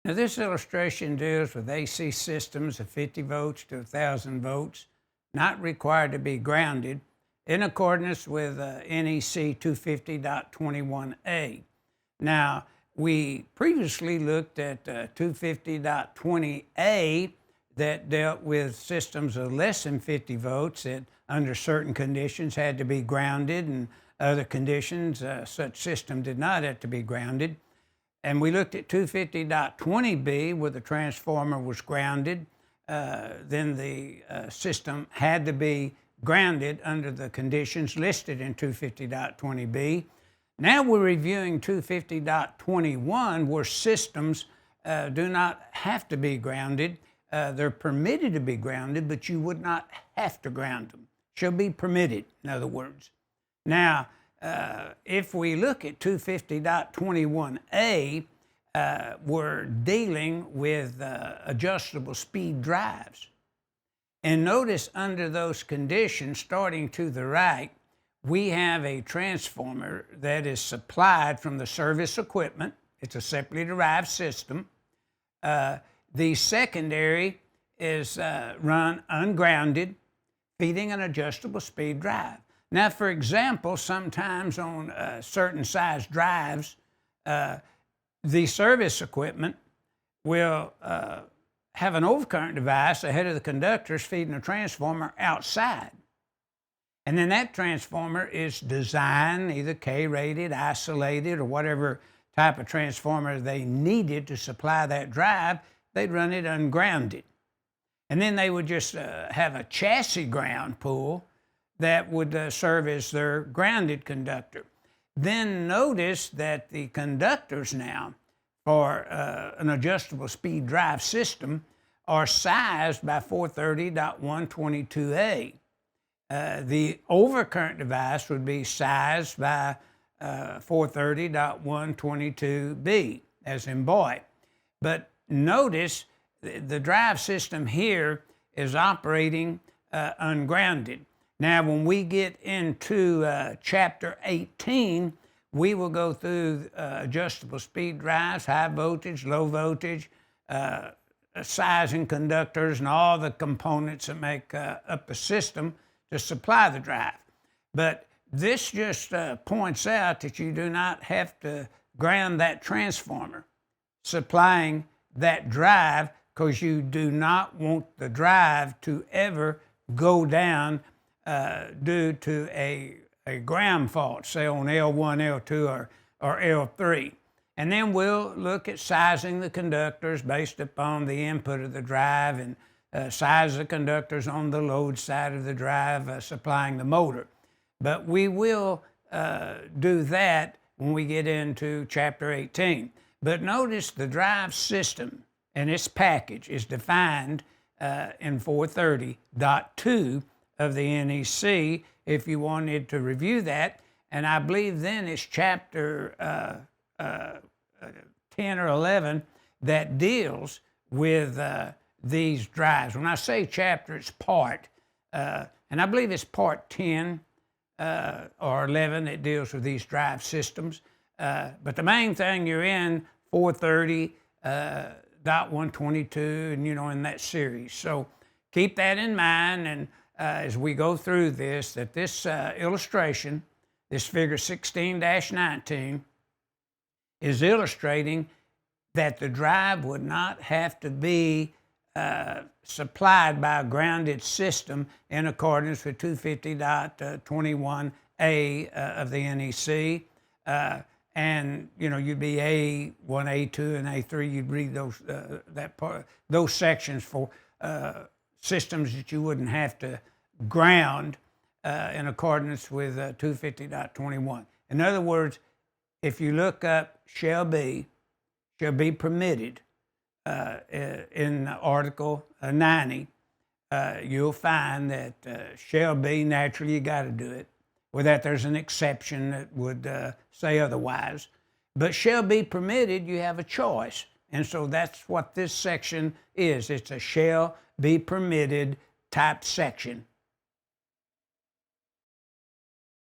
Now, this illustration deals with AC systems of 50 volts to 1,000 volts, not required to be grounded, in accordance with NEC 250.21a. Now, we previously looked at 250.20a that dealt with systems of less than 50 volts that under certain conditions had to be grounded, and other conditions such system did not have to be grounded. And we looked at 250.20b where the transformer was grounded. Then the system had to be grounded under the conditions listed in 250.20b. Now we're reviewing 250.21 where systems do not have to be grounded. They're permitted to be grounded, but you would not have to ground them. Shall be permitted, in other words. Now, if we look at 250.21a, we're dealing with adjustable speed drives. And notice under those conditions, starting to the right, we have a transformer that is supplied from the service equipment. It's a separately derived system. The secondary is run ungrounded, feeding an adjustable speed drive. Now, for example, sometimes on certain size drives, the service equipment will have an overcurrent device ahead of the conductors feeding a transformer outside. And then that transformer is designed, either K-rated, isolated, or whatever type of transformer they needed to supply that drive. They'd run it ungrounded. And then they would just have a chassis ground pull that would serve as their grounded conductor. Then notice that the conductors now for an adjustable speed drive system are sized by 430.122a. The overcurrent device would be sized by 430.122b, as in boy. But notice the drive system here is operating ungrounded. Now, when we get into Chapter 18, we will go through adjustable speed drives, high voltage, low voltage, sizing conductors, and all the components that make up the system to supply the drive. But this just points out that you do not have to ground that transformer supplying that drive, because you do not want the drive to ever go down due to a ground fault, say on L1, L2, or L3. And then we'll look at sizing the conductors based upon the input of the drive, and size the conductors on the load side of the drive supplying the motor. But we will do that when we get into Chapter 18. But notice the drive system and its package is defined in 430.2 of the NEC, if you wanted to review that. And I believe then it's Chapter 10 or 11 that deals with these drives. When I say chapter, it's part. And I believe it's part 10 or 11 that deals with these drive systems. But the main thing, you're in 430.122, and in that series. So keep that in mind, and as we go through this, that this illustration, this figure 16-19, is illustrating that the drive would not have to be supplied by a grounded system in accordance with 250.21a of the NEC. And you'd be A1, A2, and A3. You'd read those those sections for systems that you wouldn't have to ground in accordance with 250.21. In other words, if you look up shall be permitted in Article 90, you'll find that shall be, naturally you got to do it. With that, there's an exception that would say otherwise. But shall be permitted, you have a choice. And so that's what this section is. It's a shall be permitted type section.